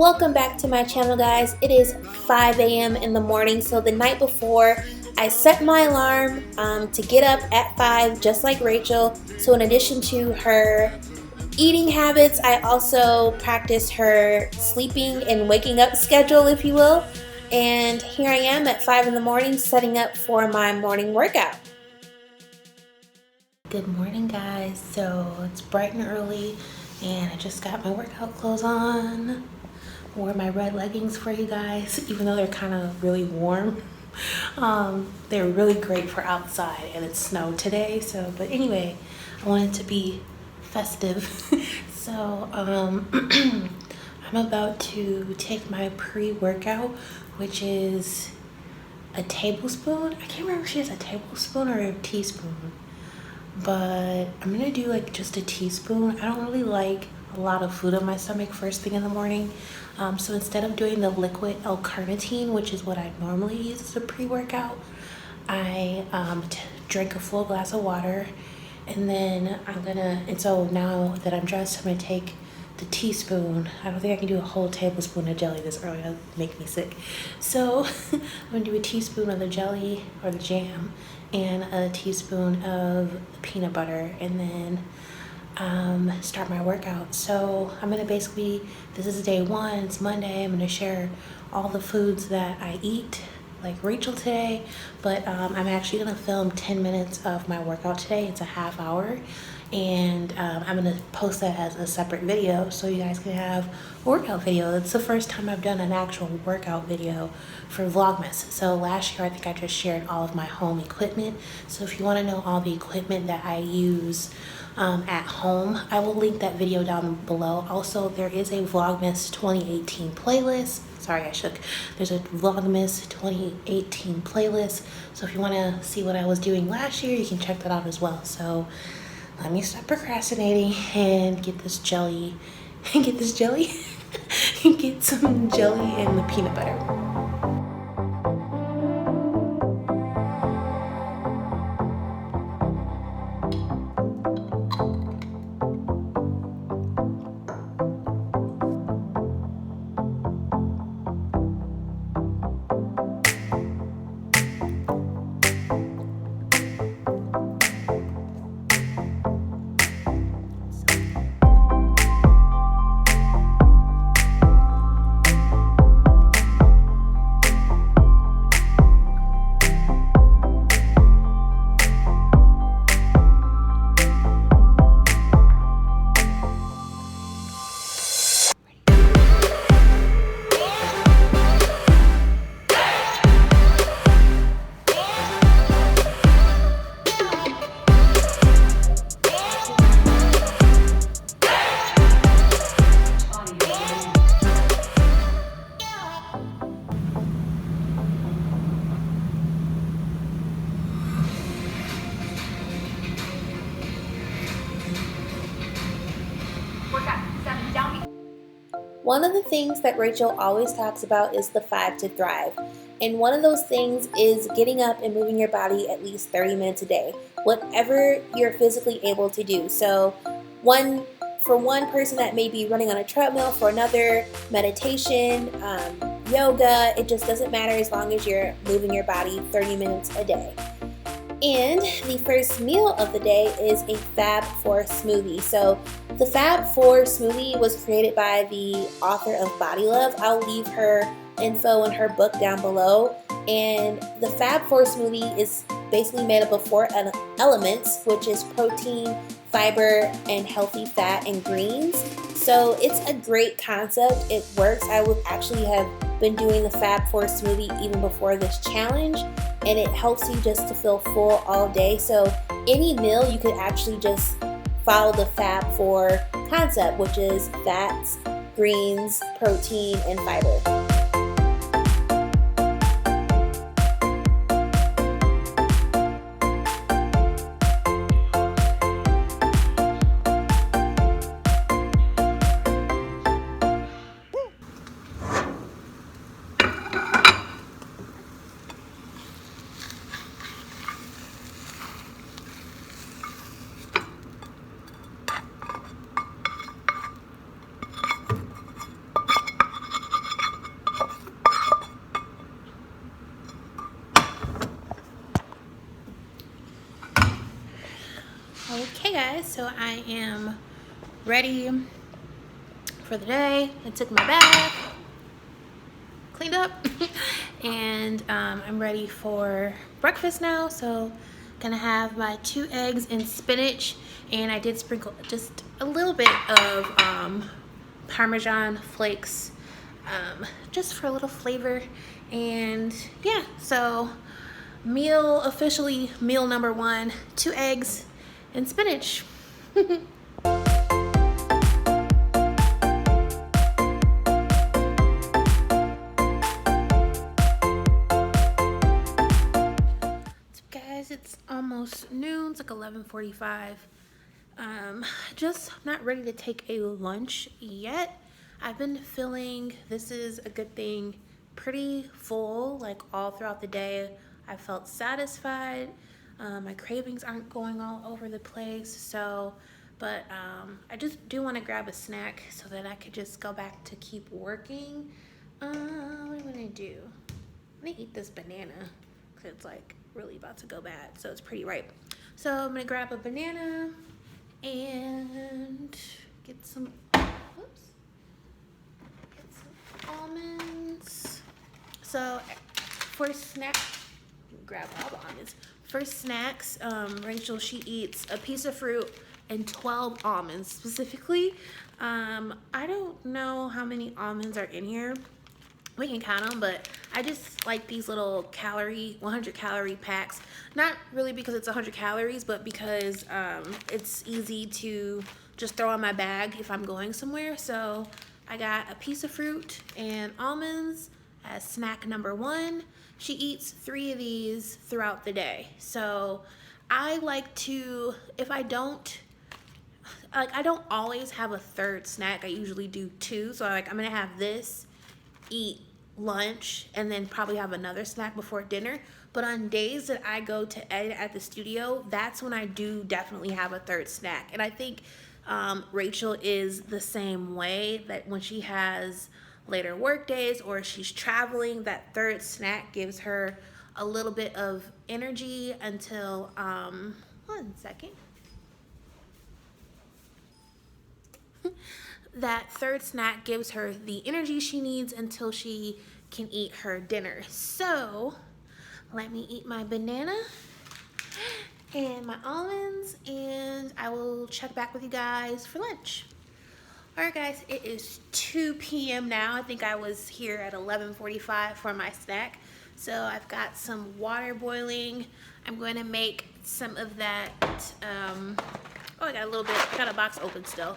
Welcome back to my channel, guys. It is 5 a.m. in the morning, so the night before I set my alarm to get up at 5 just like Rachel. So in addition to her eating habits, I also practice her sleeping and waking up schedule, if you will. And here I am at 5 in the morning setting up for my morning workout. Good morning, guys. So it's bright and early and I just got my workout clothes on. Wore my red leggings for you guys, even though they're kind of really warm. They're really great for outside and it snowed today. So, but anyway, I wanted to be festive. So I'm about to take my pre-workout, which is a tablespoon. I can't remember if she has a tablespoon or a teaspoon, but I'm gonna do like just a teaspoon. I don't really like a lot of food on my stomach first thing in the morning. So instead of doing the liquid L-carnitine, which is what I normally use as a pre-workout, I drink a full glass of water, and then and so now that I'm dressed, I'm gonna take the teaspoon. I don't think I can do a whole tablespoon of jelly this early, that'll make me sick. So I'm gonna do a teaspoon of the jelly or the jam and a teaspoon of the peanut butter, and then start my workout. So I'm gonna basically, this is day one, it's Monday, I'm gonna share all the foods that I eat like Rachel today, but I'm actually gonna film 10 minutes of my workout today. It's a half hour, and I'm gonna post that as a separate video so you guys can have a workout video. It's the first time I've done an actual workout video for Vlogmas. So last year I think I just shared all of my home equipment. So if you want to know all the equipment that I use at home, I will link that video down below. Also, there is a Vlogmas 2018 playlist. Sorry, I shook. There's a Vlogmas 2018 playlist. So if you want to see what I was doing last year, you can check that out as well. So let me stop procrastinating and get this jelly. Get some jelly and the peanut butter. One of the things that Rachel always talks about is the 5 to thrive. And one of those things is getting up and moving your body at least 30 minutes a day, whatever you're physically able to do. So for one person that may be running on a treadmill, for another meditation, yoga, it just doesn't matter as long as you're moving your body 30 minutes a day. And the first meal of the day is a Fab 4 smoothie. So the Fab 4 smoothie was created by the author of Body Love. I'll leave her info in her book down below. And the Fab 4 smoothie is basically made up of 4 elements, which is protein, fiber, and healthy fat and greens. So it's a great concept. It works. I would actually have been doing the Fab 4 smoothie even before this challenge, and it helps you just to feel full all day. So any meal you could actually just follow the Fab 4 concept, which is fats, greens, protein, and fiber. so I am ready for the day. I took my bath, cleaned up, and I'm ready for breakfast now. So gonna have my 2 eggs and spinach, and I did sprinkle just a little bit of Parmesan flakes just for a little flavor. And yeah, so officially meal number 1, 2 eggs and spinach. Guys, it's almost noon. It's like 11:45. Just not ready to take a lunch yet. I've been feeling, this is a good thing, pretty full, like all throughout the day. I felt satisfied. My cravings aren't going all over the place. So, but I just do want to grab a snack so that I could just go back to keep working. What am I gonna do? I'm gonna eat this banana because it's like really about to go bad, so it's pretty ripe. So I'm gonna grab a banana and get some almonds. So for snack, grab all the almonds. For snacks, Rachel, she eats a piece of fruit and 12 almonds specifically. I don't know how many almonds are in here. We can count them, but I just like these little 100 calorie packs. Not really because it's 100 calories, but because it's easy to just throw in my bag if I'm going somewhere. So I got a piece of fruit and almonds as snack number 1. She eats 3 of these throughout the day. So I like to, if I don't, I don't always have a third snack. I usually do 2. So I'm gonna have this, eat lunch, and then probably have another snack before dinner. But on days that I go to edit at the studio, that's when I do definitely have a third snack. And I think Rachel is the same way, that when she has later work days or she's traveling, that third snack gives her a little bit of energy until one second. That third snack gives her the energy she needs until she can eat her dinner. So let me eat my banana and my almonds, and I will check back with you guys for lunch. All right, guys, it is 2 p.m. now. I think I was here at 11:45 for my snack. So I've got some water boiling. I'm going to make some of that, I got a little bit, I got a box open still.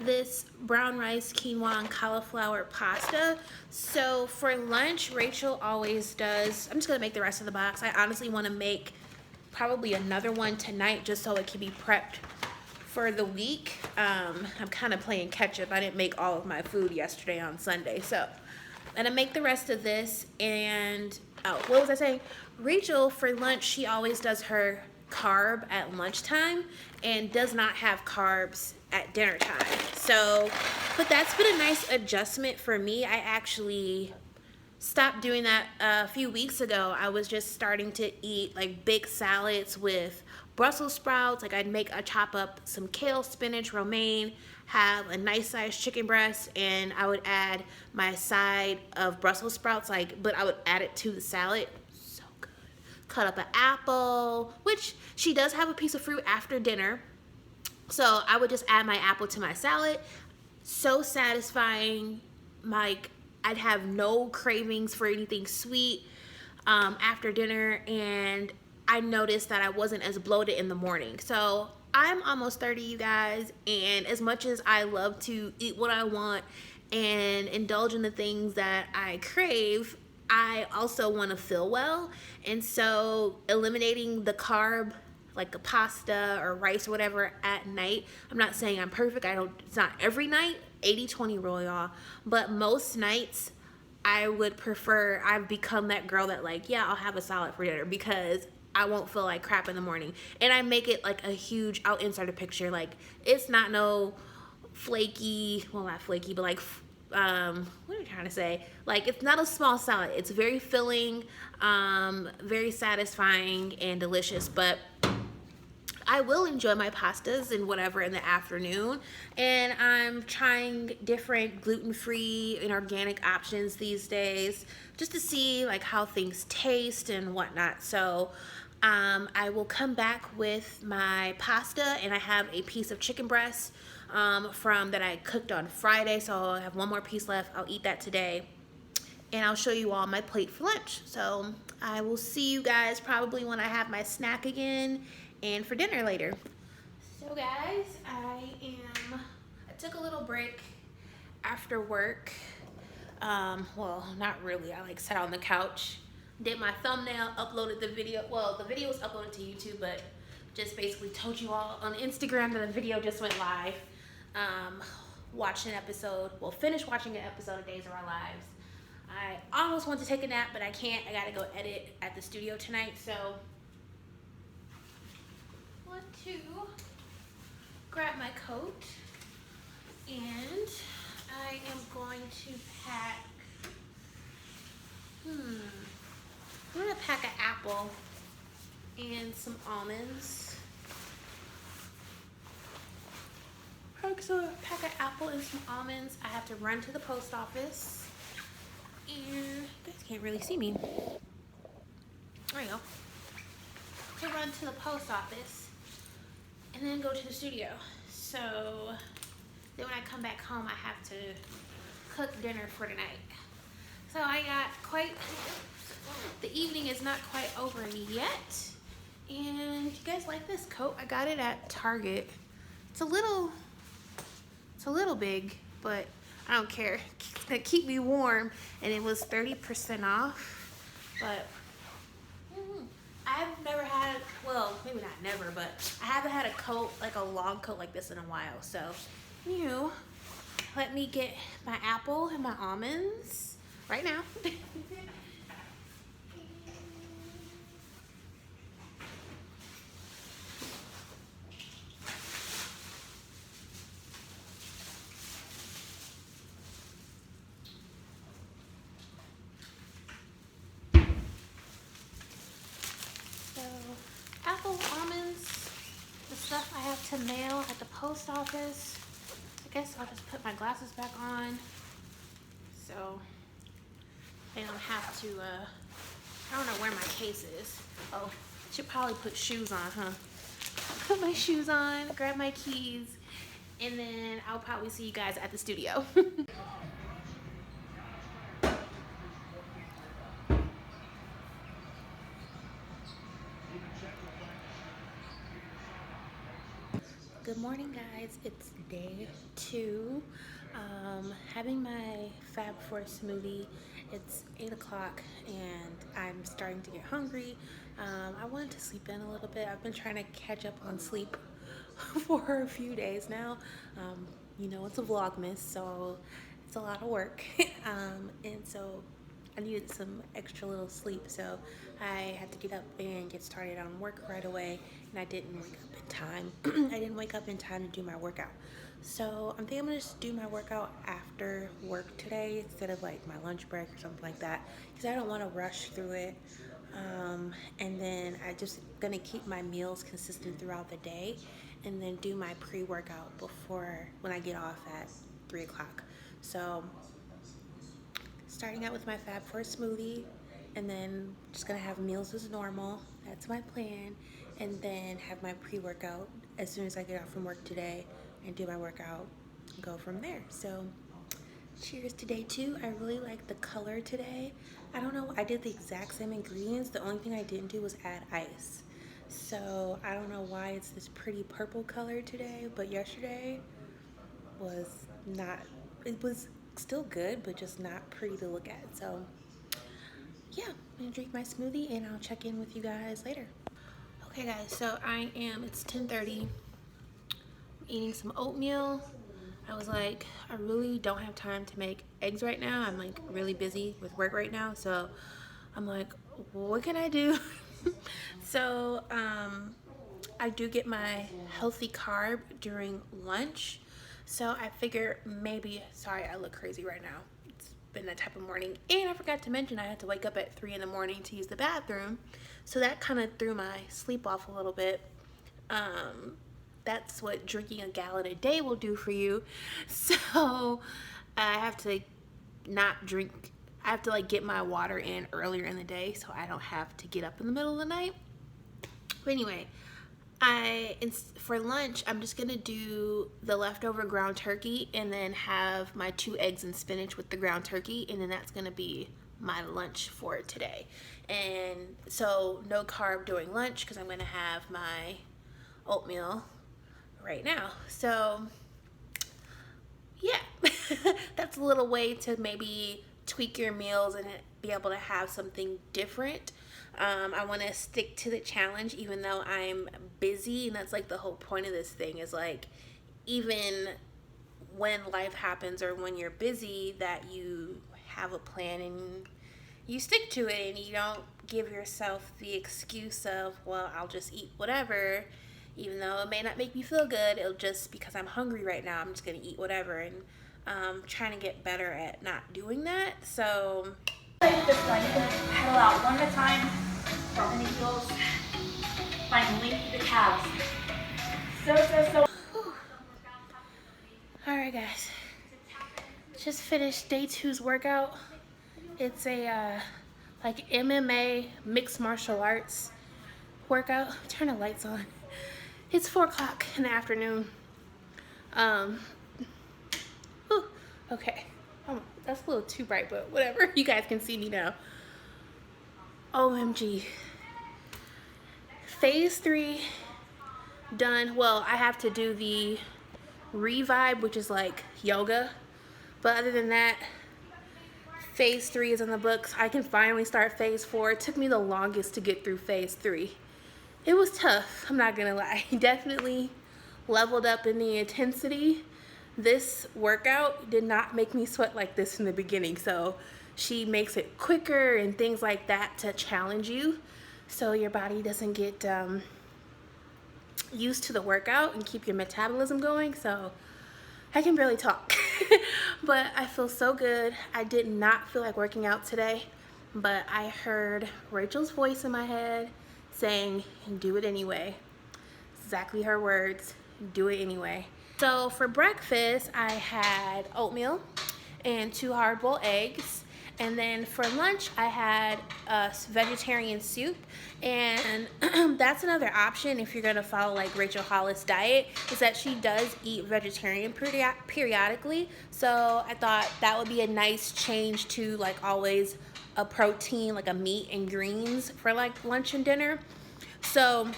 This brown rice, quinoa, and cauliflower pasta. So for lunch, Rachel always does, I'm just gonna make the rest of the box. I honestly wanna make probably another one tonight just so it can be prepped for the week. I'm kind of playing catch up. I didn't make all of my food yesterday on Sunday. So I'm gonna make the rest of this. And, oh, what was I saying? Rachel, for lunch, she always does her carb at lunchtime and does not have carbs at dinner time. So, but that's been a nice adjustment for me. I actually stopped doing that a few weeks ago. I was just starting to eat like big salads with Brussels sprouts. Like I'd chop up some kale, spinach, romaine, have a nice sized chicken breast, and I would add my side of Brussels sprouts, but I would add it to the salad. So good. Cut up an apple, which she does have a piece of fruit after dinner. So I would just add my apple to my salad. So satisfying. I'd have no cravings for anything sweet after dinner, and I noticed that I wasn't as bloated in the morning. So I'm almost 30, you guys, and as much as I love to eat what I want and indulge in the things that I crave, I also want to feel well. And so eliminating the carb, like a pasta or rice or whatever at night, I'm not saying I'm perfect. It's not every night, 80-20 rule, y'all. But most nights I would prefer, I've become that girl that I'll have a salad for dinner because I won't feel like crap in the morning. And I make it like a huge, I'll insert a picture. It's not no flaky, well, not flaky, but what am I trying to say? It's not a small salad. It's very filling, very satisfying and delicious. But I will enjoy my pastas and whatever in the afternoon. And I'm trying different gluten-free and organic options these days just to see like how things taste and whatnot. So I will come back with my pasta, and I have a piece of chicken breast from that I cooked on Friday. So I have one more piece left. I'll eat that today. And I'll show you all my plate for lunch. So I will see you guys probably when I have my snack again and for dinner later. So guys, I took a little break after work. Well, not really. I like sat on the couch, did my thumbnail, uploaded the video. Well, the video was uploaded to YouTube, but just basically told you all on Instagram that the video just went live. Watched an episode, well, finished watching an episode of Days of Our Lives. I almost want to take a nap, but I can't. I gotta go edit at the studio tonight, so I want to grab my coat, and I am going to pack, I'm gonna pack an apple and some almonds. So pack an apple and some almonds. I have to run to the post office. And you guys can't really see me. There you go. To run to the post office and then go to the studio. So then when I come back home, I have to cook dinner for tonight. So I got the evening is not quite over yet. And you guys like this coat? I got it at Target. It's a little big, but I don't care. It's gonna keep me warm, and it was 30% off. But I've never had, well, maybe not never, but I haven't had a coat, like a long coat like this in a while. So, let me get my apple and my almonds right now. Apple, almonds, the stuff I have to mail at the post office. I guess I'll just put my glasses back on so I don't have to, I don't know where my case is. Oh, I should probably put shoes on, huh? Put my shoes on, grab my keys, and then I'll probably see you guys at the studio. Good morning, guys. It's day 2. Having my Fab Four smoothie. It's 8 o'clock and I'm starting to get hungry. I wanted to sleep in a little bit. I've been trying to catch up on sleep for a few days now. It's a Vlogmas, so it's a lot of work. And so I needed some extra little sleep, so I had to get up and get started on work right away, and I didn't wake up in time. I didn't wake up in time to do my workout. So I'm thinking I'm gonna just do my workout after work today instead of like my lunch break or something like that, because I don't want to rush through it. And then I just gonna keep my meals consistent throughout the day, and then do my pre-workout when I get off at 3 o'clock. So starting out with my Fab Four smoothie, and then just gonna have meals as normal. That's my plan. And then have my pre-workout as soon as I get off from work today, and do my workout and go from there. So cheers to day 2. I really like the color today. I don't know, I did the exact same ingredients. The only thing I didn't do was add ice. So I don't know why it's this pretty purple color today, but yesterday was not, it was still good, but just not pretty to look at. So yeah, I'm gonna drink my smoothie and I'll check in with you guys later. Okay guys, so it's 10:30. I'm eating some oatmeal. I was like, I really don't have time to make eggs right now. I'm like really busy with work right now. So I'm like, what can I do? So I do get my healthy carb during lunch. So I figure maybe, sorry, I look crazy right now. It's been that type of morning. And I forgot to mention I had to wake up at 3 in the morning to use the bathroom. So that kind of threw my sleep off a little bit. That's what drinking a gallon a day will do for you. So I have to not drink. I have to like get my water in earlier in the day so I don't have to get up in the middle of the night. But anyway, for lunch, I'm just gonna do the leftover ground turkey and then have my 2 eggs and spinach with the ground turkey, and then that's gonna be my lunch for today. And so no carb during lunch because I'm gonna have my oatmeal right now. So yeah, that's a little way to maybe tweak your meals and be able to have something different. I want to stick to the challenge even though I'm busy, and that's like the whole point of this thing is like even when life happens or when you're busy that you have a plan and you stick to it and you don't give yourself the excuse of, well, I'll just eat whatever, even though it may not make me feel good. It'll just because I'm hungry right now, I'm just gonna eat whatever, and trying to get better at not doing that. So Just like pedal out one at a time from the heels, like link the calves. So. All right, guys, just finished day 2's workout. It's a like MMA mixed martial arts workout. Turn the lights on. It's 4 o'clock in the afternoon. Okay, that's a little too bright, but whatever. You guys can see me now. OMG. Phase 3 done. Well, I have to do the revibe, which is like yoga. But other than that, phase 3 is in the books. I can finally start phase 4. It took me the longest to get through phase 3. It was tough, I'm not gonna lie. Definitely leveled up in the intensity. This workout did not make me sweat like this in the beginning, so she makes it quicker and things like that to challenge you so your body doesn't get used to the workout and keep your metabolism going. So I can barely talk, but I feel so good. I did not feel like working out today, but I heard Rachel's voice in my head saying, do it anyway. Exactly her words, do it anyway. So for breakfast, I had oatmeal and 2 hard-boiled eggs. And then for lunch, I had a vegetarian soup. And that's another option if you're gonna follow like Rachel Hollis' diet, is that she does eat vegetarian periodically. So I thought that would be a nice change to like always a protein, like a meat and greens for like lunch and dinner. So,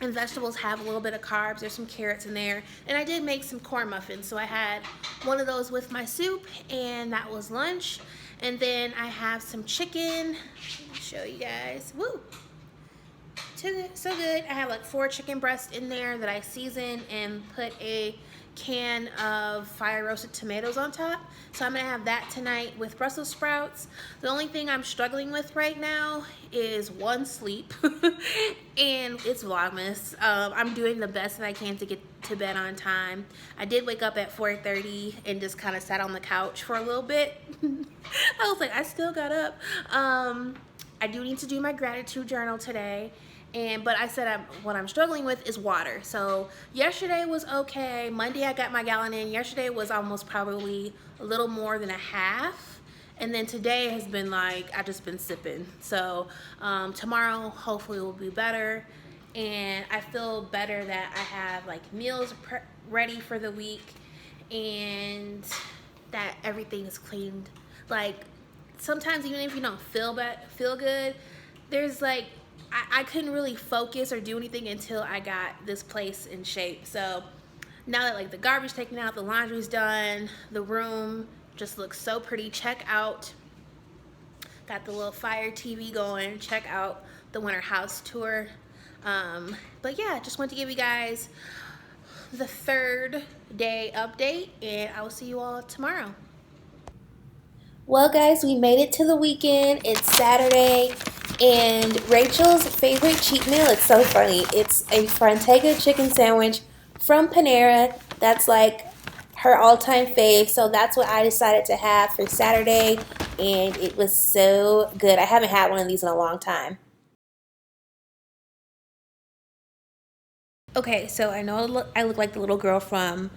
and vegetables have a little bit of carbs. There's some carrots in there. And I did make some corn muffins. So I had one of those with my soup, and that was lunch. And then I have some chicken. Let me show you guys. Woo! So good. I have like 4 chicken breasts in there that I seasoned and put a can of fire roasted tomatoes on top. So I'm gonna have that tonight with Brussels sprouts. The only thing I'm struggling with right now is sleep and it's Vlogmas. I'm doing the best that I can to get to bed on time. I did wake up at 4:30 and just kind of sat on the couch for a little bit. I was like, I still got up. I do need to do my gratitude journal today. But I said what I'm struggling with is water. So yesterday was okay. Monday I got my gallon in. Yesterday was almost probably a little more than a half. And then today has been like, I've just been sipping. So tomorrow hopefully will be better. And I feel better that I have like meals ready for the week and that everything is cleaned. Like sometimes even if you don't feel good, there's like, I couldn't really focus or do anything until I got this place in shape. So now that like the garbage taken out, the laundry's done, the room just looks so pretty. Check out, got the little Fire TV going. Check out the winter house tour. But yeah, just wanted to give you guys the 3rd day update, and I will see you all tomorrow. Well guys, we made it to the weekend. It's Saturday, and Rachel's favorite cheat meal, it's so funny, it's a Frontega chicken sandwich from Panera. That's like her all-time fave, so that's what I decided to have for Saturday, and it was so good. I haven't had one of these in a long time. Okay, so I know I look like the little girl from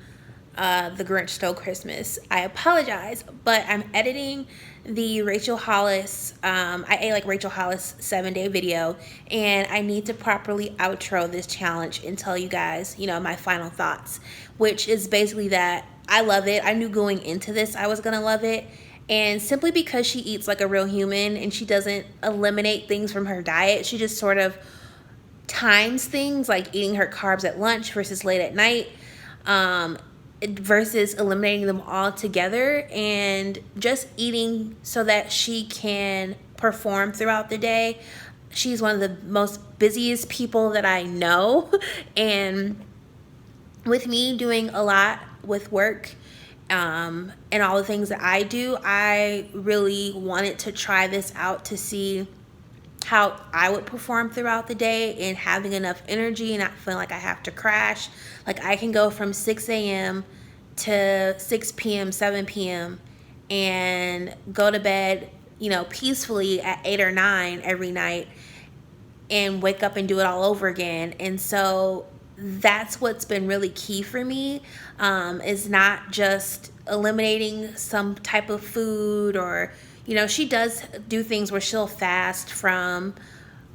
The Grinch Stole Christmas. I apologize, but I'm editing the Rachel Hollis, I ate like Rachel Hollis 7-day video, and I need to properly outro this challenge and tell you guys, my final thoughts, which is basically that I love it. I knew going into this I was gonna love it, and simply because she eats like a real human and she doesn't eliminate things from her diet, she just sort of times things, like eating her carbs at lunch versus late at night, versus eliminating them all together, and just eating so that she can perform throughout the day. She's one of the most busiest people that I know, and with me doing a lot with work and all the things that I do, I really wanted to try this out to see how I would perform throughout the day and having enough energy and not feeling like I have to crash. Like I can go from 6 a.m. to 6 p.m., 7 p.m. and go to bed, peacefully at 8 or 9 every night and wake up and do it all over again. And so that's what's been really key for me, is not just eliminating some type of food, or she does do things where she'll fast from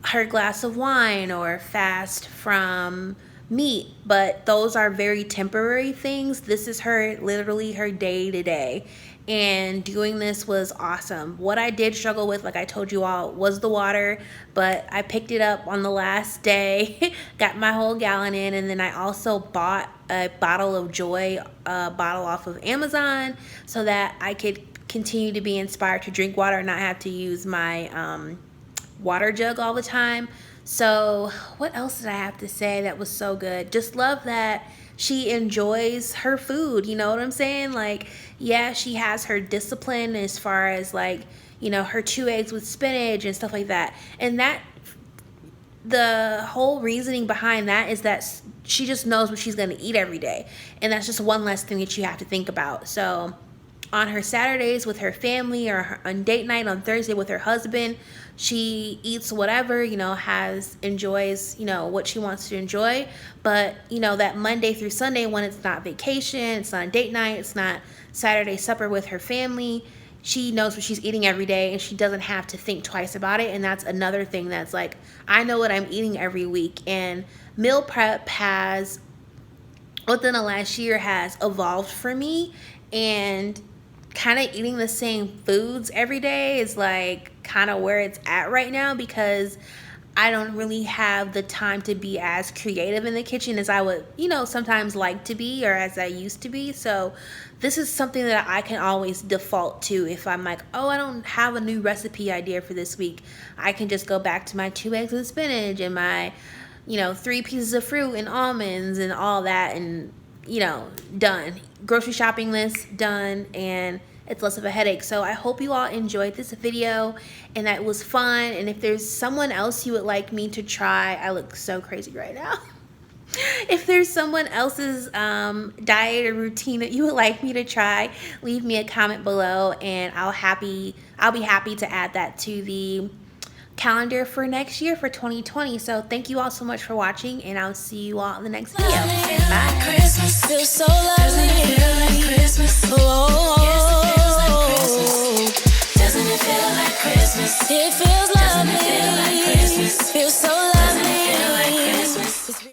her glass of wine or fast from meat, but those are very temporary things. This is literally her day to day, and doing this was awesome. What I did struggle with, like I told you all, was the water, but I picked it up on the last day, got my whole gallon in, and then I also bought a bottle of Joy, a bottle off of Amazon, so that I could continue to be inspired to drink water and not have to use my water jug all the time. So what else did I have to say that was so good? Just love that she enjoys her food, you know what I'm saying? Like, yeah, she has her discipline as far as like, her 2 eggs with spinach and stuff like that. And that, the whole reasoning behind that is that she just knows what she's going to eat every day. And that's just one less thing that you have to think about. So on her Saturdays with her family, or on date night on Thursday with her husband, she eats whatever, enjoys, what she wants to enjoy. But, that Monday through Sunday, when it's not vacation, it's not date night, it's not Saturday supper with her family, she knows what she's eating every day, and she doesn't have to think twice about it. And that's another thing that's like, I know what I'm eating every week. And meal prep has, within the last year, has evolved for me, and kind of eating the same foods every day is like kind of where it's at right now, because I don't really have the time to be as creative in the kitchen as I would, sometimes like to be, or as I used to be. So this is something that I can always default to if I'm like, oh, I don't have a new recipe idea for this week. I can just go back to my 2 eggs with spinach and my, 3 pieces of fruit and almonds and all that, and done. Grocery shopping list done, and it's less of a headache. So I hope you all enjoyed this video and that it was fun. And if there's someone else you would like me to try, I look so crazy right now. If there's someone else's diet or routine that you would like me to try, leave me a comment below, and I'll be happy to add that to the calendar for next year, for 2020. So thank you all so much for watching, and I'll see you all in the next video. Bye. Christmas feels so lovely. Doesn't it feel like Christmas? Oh, yes, it feels like Christmas. Doesn't it feel like Christmas? It feels lovely. Doesn't it feel like Christmas? Feels so